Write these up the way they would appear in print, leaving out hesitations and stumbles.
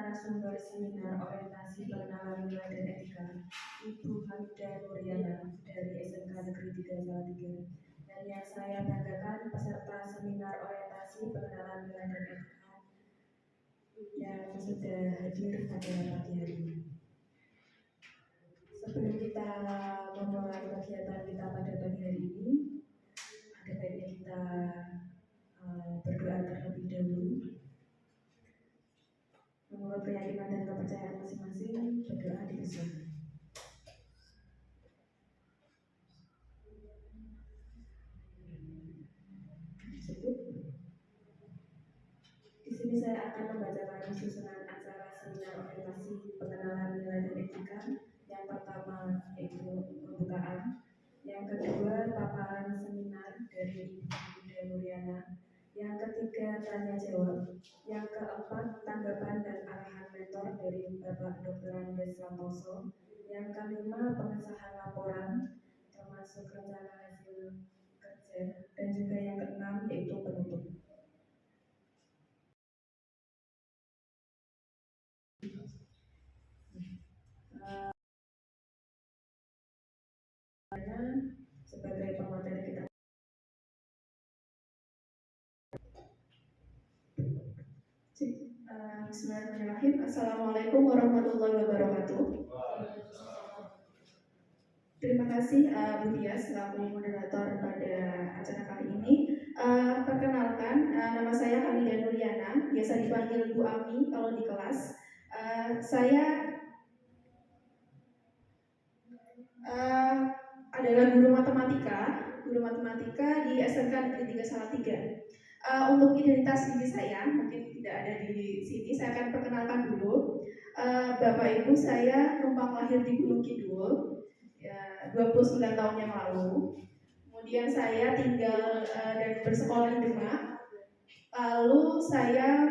narasumber seminar orientasi pengenalan nilai dan etika, Ibu Hamidah Nuriana dari SMK Negeri 3 Salatiga, dan yang saya banggakan peserta seminar orientasi pengenalan nilai dan etika yang sudah hadir pada pagi hari ini. Sebelum kita memulai kegiatan kita pada pagi hari ini, ada baiknya kita berdoa terlebih dahulu. Menurut keyakinan dan kepercayaan masing-masing, berdoa dipersilakan. Di sini saya akan membacakan susunan acara seminar orientasi pengenalan nilai dan etika. Yang pertama yaitu pembukaan, yang kedua paparan seminar dari Ibu Hamidah Nuriana, yang ketiga tanya jawab, yang keempat tanggapan dan arahan mentor dari Bapak Dr. Andes Santoso, yang kelima pengesahan laporan termasuk rencana hasil kerja, dan juga yang keenam yaitu penutup. Sebagai pemateri kita. Bismillahirrahmanirrahim. Assalamualaikum warahmatullahi wabarakatuh. Terima kasih Bu Dia selaku moderator pada acara kali ini. Perkenalkan, nama saya Hamidah Nuriana, biasa dipanggil Bu Ami kalau di kelas. Saya adalah guru matematika di SMK Negeri 3 Salatiga. Untuk identitas diri saya, mungkin tidak ada di sini, saya akan perkenalkan dulu. Bapak Ibu saya numpang lahir di Gunung Kidul, 29 tahun yang lalu. Kemudian saya tinggal dan bersekolah di Demak. Lalu saya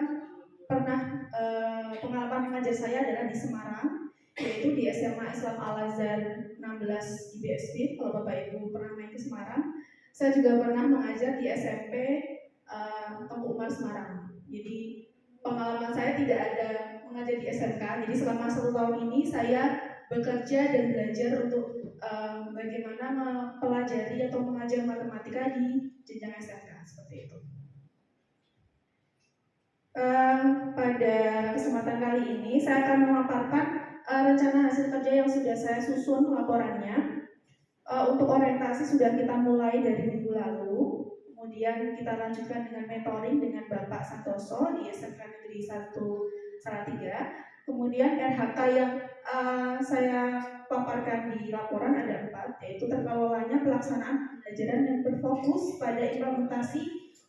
pernah pengalaman mengajar saya adalah di Semarang, yaitu di SMA Islam Al-Azhar 16 IBSP. Kalau Bapak Ibu pernah main ke Semarang, saya juga pernah mengajar di SMP Tengku Umar Semarang. Jadi pengalaman saya tidak ada mengajar di SMK. Jadi selama 1 tahun ini saya bekerja dan belajar untuk bagaimana mempelajari atau mengajar matematika di jenjang SMK seperti itu. Pada kesempatan kali ini saya akan memaparkan rencana hasil kerja yang sudah saya susun laporannya. Untuk orientasi sudah kita mulai dari minggu lalu, kemudian kita lanjutkan dengan mentoring dengan Bapak Santoso di SMK Negeri 1 Salatiga. Kemudian RHK yang saya paparkan di laporan ada 4, yaitu terkelolanya pelaksanaan pembelajaran yang berfokus pada implementasi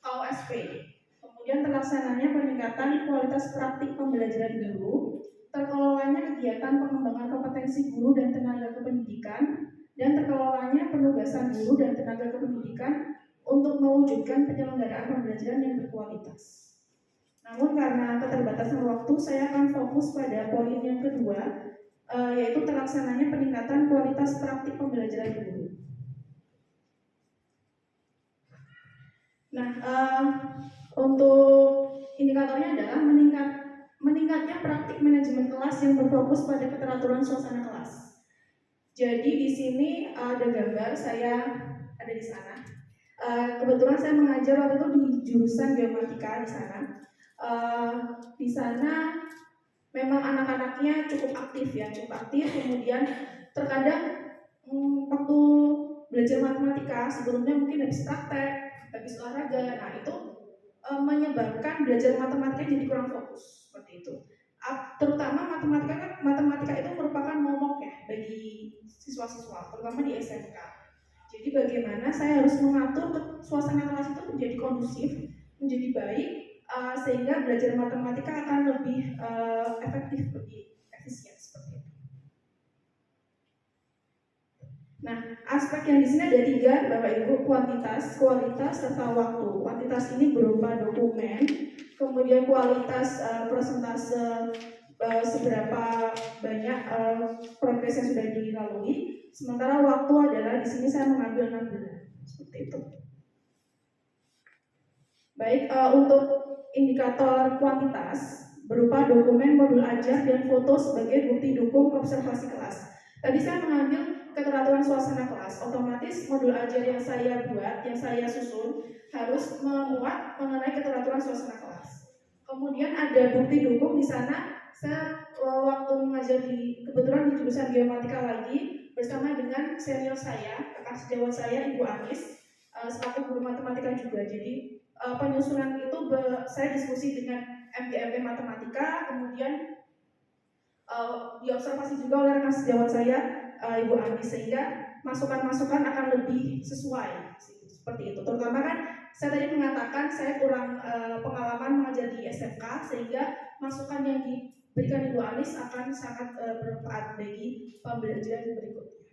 KOSP. Kemudian terlaksananya peningkatan kualitas praktik pembelajaran guru, terkelolanya kegiatan pengembangan kompetensi guru dan tenaga kependidikan, dan terkelolanya penugasan guru dan tenaga kependidikan untuk mewujudkan penyelenggaraan pembelajaran yang berkualitas. Namun karena keterbatasan waktu, saya akan fokus pada poin yang kedua, yaitu terlaksananya peningkatan kualitas praktik pembelajaran guru. Nah, untuk indikatornya adalah meningkatnya praktik manajemen kelas yang berfokus pada keteraturan suasana kelas. Jadi di sini ada gambar saya ada di sana. Kebetulan saya mengajar waktu itu di jurusan geomatika di sana. Di sana memang anak-anaknya cukup aktif. Kemudian terkadang waktu belajar matematika sebelumnya mungkin habis praktek, habis olahraga, nah itu menyebabkan belajar matematika jadi kurang fokus seperti itu. Terutama matematika itu merupakan momok ya bagi siswa-siswa, terutama di SMK. Jadi bagaimana saya harus mengatur suasana kelas itu menjadi kondusif, menjadi baik, sehingga belajar matematika akan lebih efektif, lebih efisien seperti itu. Nah, aspek yang di sini ada 3, Bapak Ibu, kuantitas, kualitas, serta waktu. Kuantitas ini berupa dokumen, kemudian kualitas persentase seberapa banyak progres yang sudah dilalui. Sementara waktu adalah di sini saya mengambil 6 bulan, seperti itu. Baik, untuk indikator kuantitas, berupa dokumen modul ajar dan foto sebagai bukti dukung observasi kelas. Tadi saya mengambil keteraturan suasana kelas, otomatis modul ajar yang saya buat, yang saya susun harus memuat mengenai keteraturan suasana kelas. Kemudian ada bukti dukung di sana. Saya waktu mengajar kebetulan di jurusan geomatika lagi bersama dengan senior saya, kakak sejawat saya, Ibu Anis, selaku guru matematika juga. Jadi penyusunan itu saya diskusi dengan MGMP matematika, kemudian diobservasi juga oleh rekan sejawat saya, Ibu Anis, sehingga masukan-masukan akan lebih sesuai seperti itu. Terutama kan saya tadi mengatakan saya kurang pengalaman mengajar di SMK, sehingga masukan yang diberikan Ibu Anis akan sangat bermanfaat bagi pembelajaran berikutnya.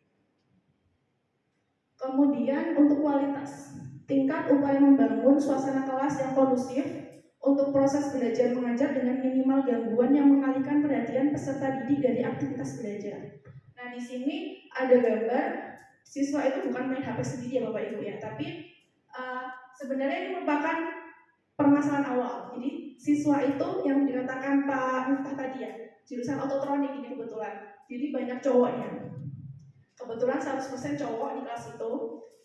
Kemudian untuk kualitas, tingkat upaya membangun suasana kelas yang kondusif untuk proses belajar mengajar dengan minimal gangguan yang mengalihkan perhatian peserta didik dari aktivitas belajar. Nah, di sini ada gambar siswa itu bukan main HP sendiri ya Bapak Ibu ya, tapi sebenarnya ini merupakan permasalahan awal. Jadi siswa itu yang dikatakan Pak Miftah tadi ya, jurusan ototronik ini kebetulan. Jadi banyak cowoknya. Kebetulan 100% cowok di kelas itu,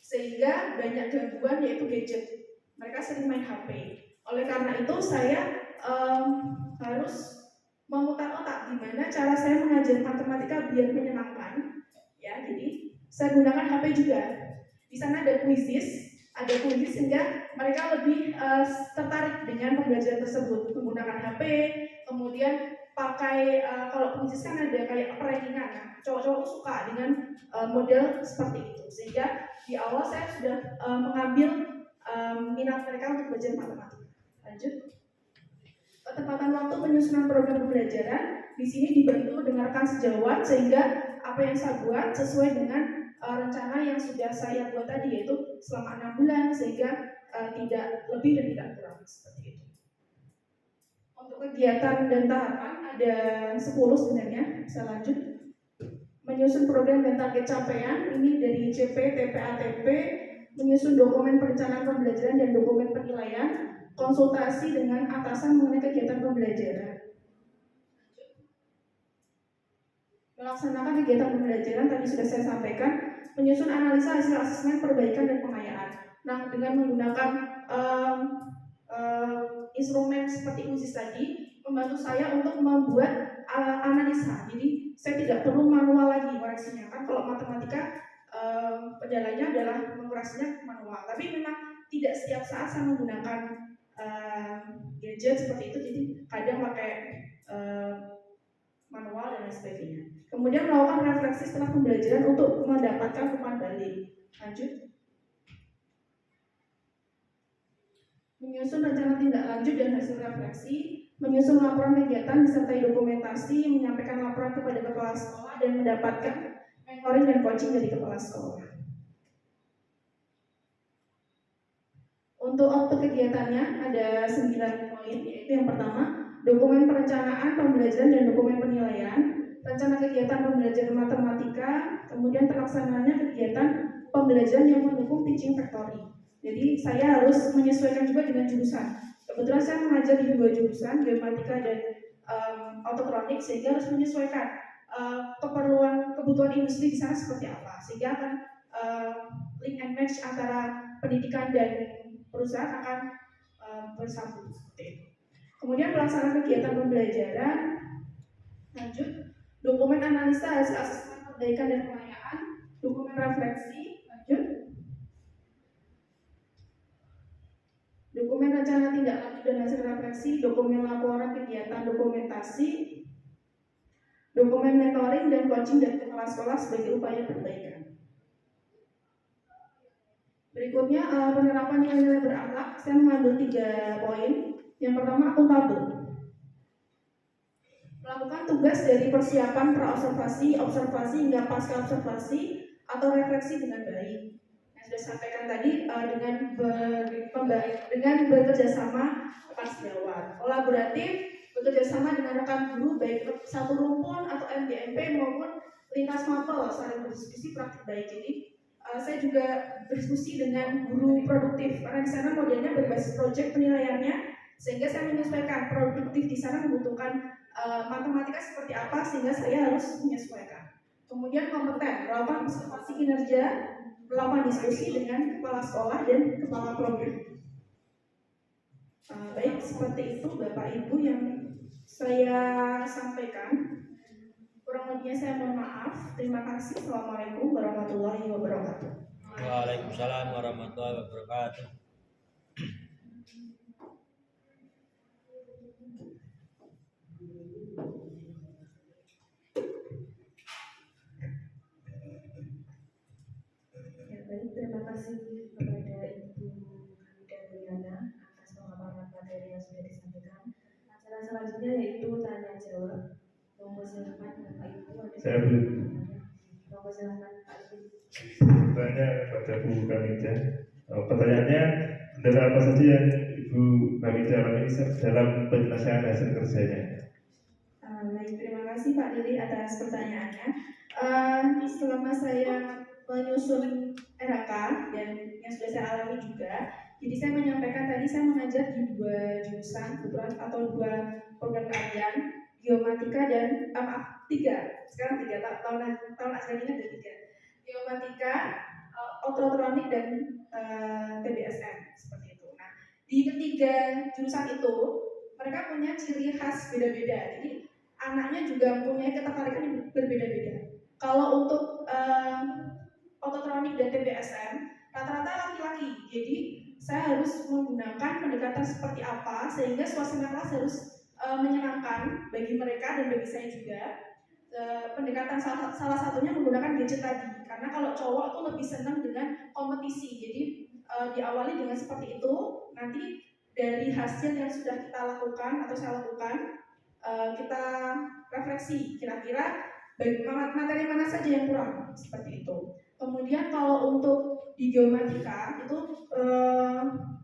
sehingga banyak gangguan yaitu gadget. Mereka sering main HP. Oleh karena itu saya harus memutar otak gimana cara saya mengajar matematika biar menyenangkan. Ya, jadi saya gunakan HP juga. Di sana ada quizzes sehingga mereka lebih tertarik dengan pembelajaran tersebut, menggunakan HP, kemudian pakai kalau quizzes kan ada kayak perankingan. Nah, cowok-cowok suka dengan model seperti itu, sehingga di awal saya sudah mengambil minat mereka untuk belajar matematika. Lanjut. Ketepatan waktu penyusunan program pembelajaran di sini dibantu dengan rekan sejawat, sehingga apa yang saya buat sesuai dengan rencana yang sudah saya buat tadi, yaitu selama 6 bulan, sehingga tidak lebih dan tidak kurang seperti itu. Untuk kegiatan dan tahapan ada 10 sebenarnya. Saya lanjut. Menyusun program dan target capaian ini dari CP, TPA-TP, menyusun dokumen perencanaan pembelajaran dan dokumen penilaian, konsultasi dengan atasan mengenai kegiatan pembelajaran. Melaksanakan kegiatan pembelajaran tadi sudah saya sampaikan, menyusun analisa hasil asesmen perbaikan dan pengayaan. Nah, dengan menggunakan instrumen seperti USIS tadi, membantu saya untuk membuat analisa. Jadi saya tidak perlu manual lagi koreksinya. Kan kalau matematika kendalanya adalah mengoreksinya manual. Tapi memang tidak setiap saat saya menggunakan gadget seperti itu. Jadi kadang pakai manual dan lain sebagainya. Kemudian melakukan refleksi setelah pembelajaran untuk mendapatkan umpan balik. Lanjut. Menyusun rencana tindak lanjut dan hasil refleksi, menyusun laporan kegiatan disertai dokumentasi, menyampaikan laporan kepada kepala sekolah dan mendapatkan mentoring dan coaching dari kepala sekolah. Untuk output kegiatannya ada 9 poin, yaitu yang pertama, dokumen perencanaan pembelajaran dan dokumen penilaian, rencana kegiatan pembelajaran matematika, kemudian terlaksananya kegiatan pembelajaran yang mendukung teaching factory. Jadi saya harus menyesuaikan juga dengan jurusan. Kebetulan saya mengajar di 2 jurusan, geomatika dan ototronik, sehingga harus menyesuaikan kebutuhan industri di sana seperti apa, sehingga akan link and match antara pendidikan dan perusahaan akan bersambung seperti itu. Kemudian pelaksanaan kegiatan pembelajaran, lanjut, dokumen analisa hasil asesmen perbaikan dan pengayaan, dokumen refleksi, lanjut, dokumen rencana tindak lanjut dan hasil refleksi, dokumen laporan kegiatan dokumentasi, dokumen mentoring dan coaching dari kepala sekolah sebagai upaya perbaikan. Berikutnya penerapan nilai-nilai berakhlak. Saya mengambil 3 poin. Yang pertama, akuntabel. Melakukan tugas dari persiapan pra-observasi, observasi hingga pasca observasi atau refleksi dengan baik. Yang sudah sampaikan tadi dengan bekerja sama rekan sejawat, kolaboratif, bekerja sama dengan rekan guru baik satu rumpun atau MDMP maupun lintas mapel, saling berdiskusi praktik baik. Jadi saya juga berdiskusi dengan guru produktif karena di sana modelnya berbasis proyek penilaiannya, Sehingga saya menyesuaikan produktif di sana membutuhkan matematika seperti apa sehingga saya harus menyesuaikan. Kemudian kompeten, melakukan observasi kinerja, melakukan diskusi dengan kepala sekolah dan kepala program. Baik, seperti itu Bapak Ibu yang saya sampaikan. Kurang lebihnya saya mohon maaf. Terima kasih. Assalamualaikum warahmatullahi wabarakatuh. Waalaikumsalam warahmatullahi wabarakatuh. Ya, baik, terima kasih kepada Ibu Hamidah Mulyana atas pemaparan materi yang sudah disampaikan. Acara selanjutnya yaitu tanya jawab. Monggo silakan Bapak Ibu. Saya belum. Monggo silakan Pak Ibu. Tanya kepada Bu Hamidah. Pertanyaannya, kendala apa saja yang Ibu Hamidah alami dalam penyelesaian hasil kerjanya? Baik, terima kasih Pak Lili atas pertanyaannya. Selama saya menyusun RHK dan yang sudah saya alami juga, jadi saya menyampaikan tadi saya mengajar di 2 jurusan kebetulan atau 2 program kajian, geomatika dan maaf 3. Sekarang 3 tahun ajaran ini ada 3. Geomatika, ototronik dan TBSM seperti itu. Nah, di ketiga jurusan itu mereka punya ciri khas beda-beda. Jadi anaknya juga mempunyai ketertarikan yang berbeda-beda. Kalau untuk ototronik dan TBSM rata-rata laki-laki, jadi saya harus menggunakan pendekatan seperti apa sehingga suasana kelas harus menyenangkan bagi mereka dan bagi saya juga. Pendekatan salah satunya menggunakan gadget tadi, karena kalau cowok tuh lebih senang dengan kompetisi, jadi diawali dengan seperti itu, nanti dari hasil yang sudah kita lakukan atau saya lakukan kita refleksi kira-kira materi mana saja yang kurang seperti itu. Kemudian kalau untuk di geomatika itu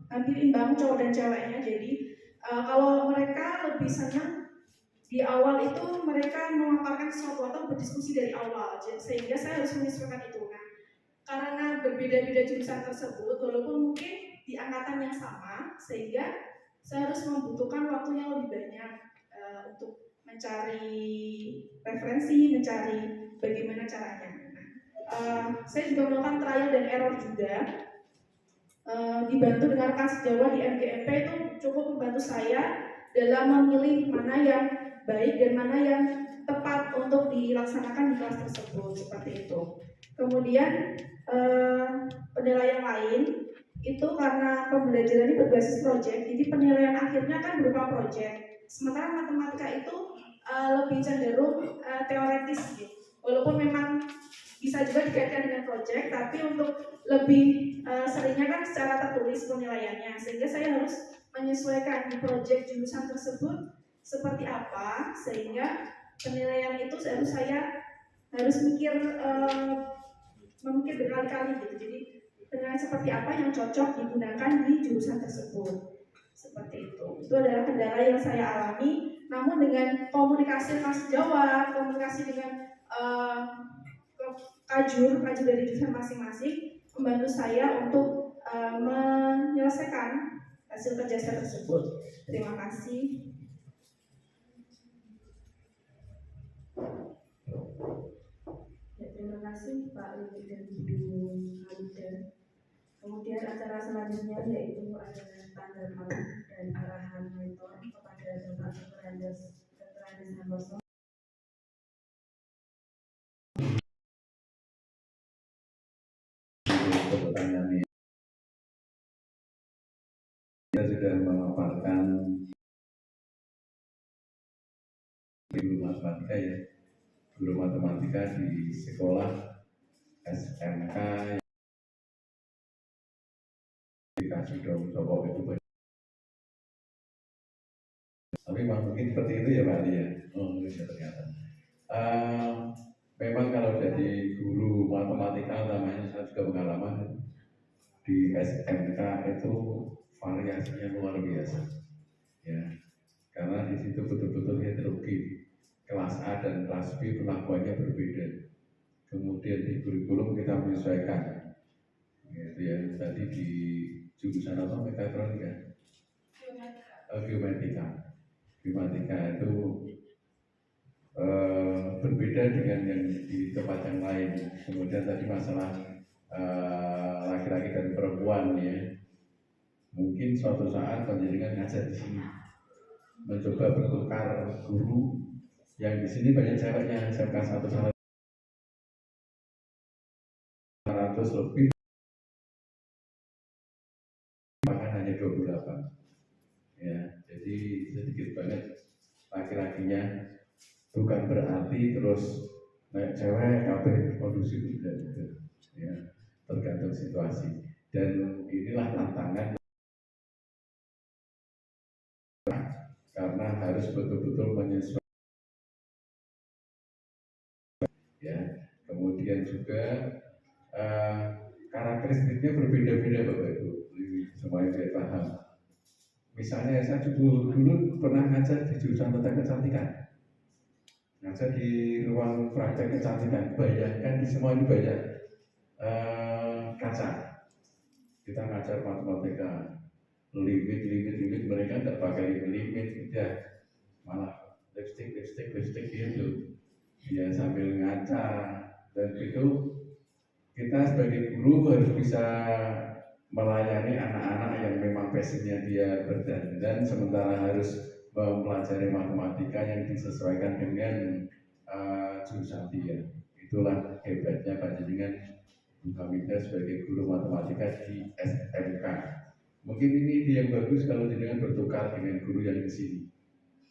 hampir imbang cowok dan ceweknya. Jadi kalau mereka lebih senang di awal itu mereka memaparkan sesuatu atau berdiskusi dari awal, sehingga saya harus menyesuaikan itu. Nah, karena berbeda-beda jurusan tersebut, walaupun mungkin di angkatan yang sama, sehingga saya harus membutuhkan waktu yang lebih banyak untuk mencari referensi, mencari bagaimana caranya. Saya juga melakukan trial dan error juga, dibantu dengan rekan sejawat di MGMP itu cukup membantu saya dalam memilih mana yang baik dan mana yang tepat untuk dilaksanakan di kelas tersebut, seperti itu. Kemudian penilaian lain itu karena pembelajaran ini berbasis proyek, jadi penilaian akhirnya kan berupa proyek. Sementara matematika itu lebih cenderung teoretis gitu. Walaupun memang bisa juga dikaitkan dengan proyek, tapi untuk lebih seringnya kan secara tertulis penilaiannya, sehingga saya harus menyesuaikan di proyek jurusan tersebut seperti apa, sehingga penilaian itu saya harus memikir berkali-kali gitu. Jadi penilaian seperti apa yang cocok digunakan di jurusan tersebut, seperti itu. Itu adalah kendala yang saya alami. Namun dengan komunikasi kelas sejawat, komunikasi dengan kajur dari jurusan masing-masing membantu saya untuk menyelesaikan hasil kerja saya tersebut. Terima kasih. Ya, terima kasih Pak Lili dan Ibu Hamidah. Kemudian acara selanjutnya yaitu adalah tanggapan dan arahan mentor kepada Bapak Dr. Andes Santoso. Pertanyaan ini kita sudah memaparkan guru matematika ya, guru matematika di sekolah SMK dikasih cowok itu banyak. Tapi mungkin seperti itu ya Pak Ali ya. Oh itu ya ternyata. Memang kalau jadi guru matematika namanya saya juga pengalaman di SMK itu variasinya luar biasa ya, karena di situ betul-betul heterogen, kelas A dan kelas B perlakuannya berbeda. Kemudian di kurikulum kita menyesuaikan gitu ya. Tadi di jurusan apa, mekatronika, geomatika. Geomatika itu berbeda dengan yang di tempat yang lain. Kemudian tadi masalah laki-laki dan perempuan ya. Mungkin suatu saat panjenengan ngajar di sini, mencoba bertukar guru. Yang di sini banyak ceweknya, SMK 1 100 lebih, bahkan hanya 28. Ya, jadi sedikit banget laki-lakinya. Bukan berarti terus naik cewek kabeh kondusif, tidak gitu. Ya, tergantung situasi. Dan inilah tantangan karena harus betul-betul menyesuaikan. Ya, kemudian juga karakteristiknya berbeda-beda Bapak Ibu, semuanya biar paham. Misalnya saya dulu pernah ngajar di jurusan tentang kecantikan, ngajar di ruang praktek kecantikan. Bayangkan di semua ini banyak kaca. Kita ngajar matematika, limit, mereka tidak pakai limit, ya malah lipstick gitu. Ya sambil ngaca, dan itu kita sebagai guru harus bisa melayani anak-anak yang memang passionnya dia berdandan, sementara harus mempelajari matematika yang disesuaikan dengan jurusan dia. Itulah hebatnya panjenengan Bu Hamidah sebagai guru matematika di SMK. Mungkin ini yang bagus kalau jenengan bertukar dengan guru yang di sini.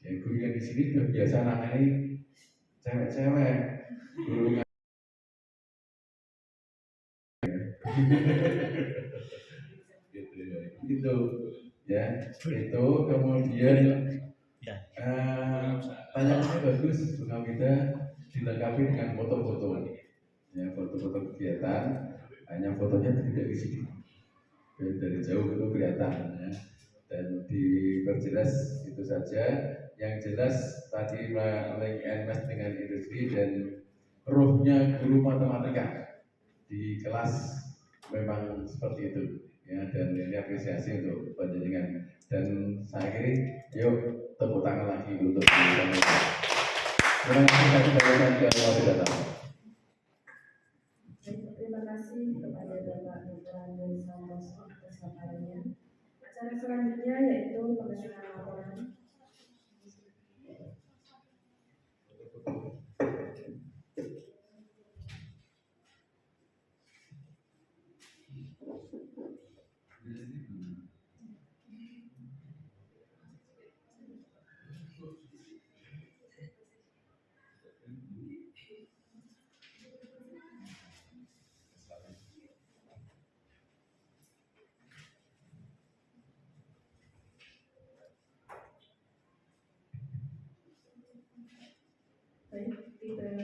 Ya, guru yang di sini sudah biasa nangani cewek-cewek, guru gitu ya. Itu kemudian tanyaannya bagus, Bu Hamidah, dilengkapi dengan foto-foto ya, foto-foto kegiatan. Hanya fotonya tidak di sini, dari jauh itu kelihatan ya. Dan diperjelas itu saja. Yang jelas tadi link and match dengan industri dan rohnya guru matematika di kelas memang seperti itu ya, dan ini apresiasi untuk panjenengan. Dan saya kira yuk tepuk tangan lagi untuk panjenengan. Terima kasih ke datang. Terima kasih kepada Bapak Dr. Andri Santoso atas paparannya. Acara selanjutnya yaitu penyusunan laporan. Baik, tiba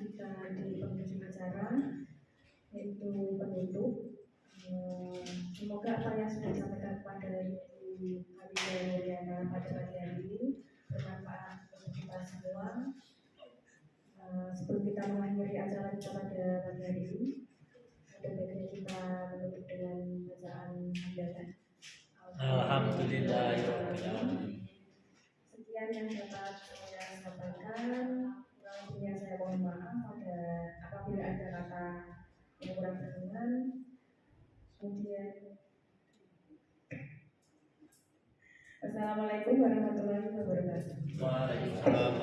kita di penghujung acara, yaitu penutup. Semoga apa yang sudah disampaikan kepada Ibu Hamidah Nuriana pada pagi hari ini bermanfaat untuk kita semua. Sebelum kita mengakhiri acara kita pada pagi hari ini, ada baiknya kita menutup dengan bacaan hamdalah. Alhamdulillahirobbilalamin. Sekian yang dapat saya sampaikan. Kurang lebihnya saya mohon maaf apabila ada kata yang kurang berkenan. Kemudian, Assalamualaikum warahmatullahi wabarakatuh. Waalaikumsalam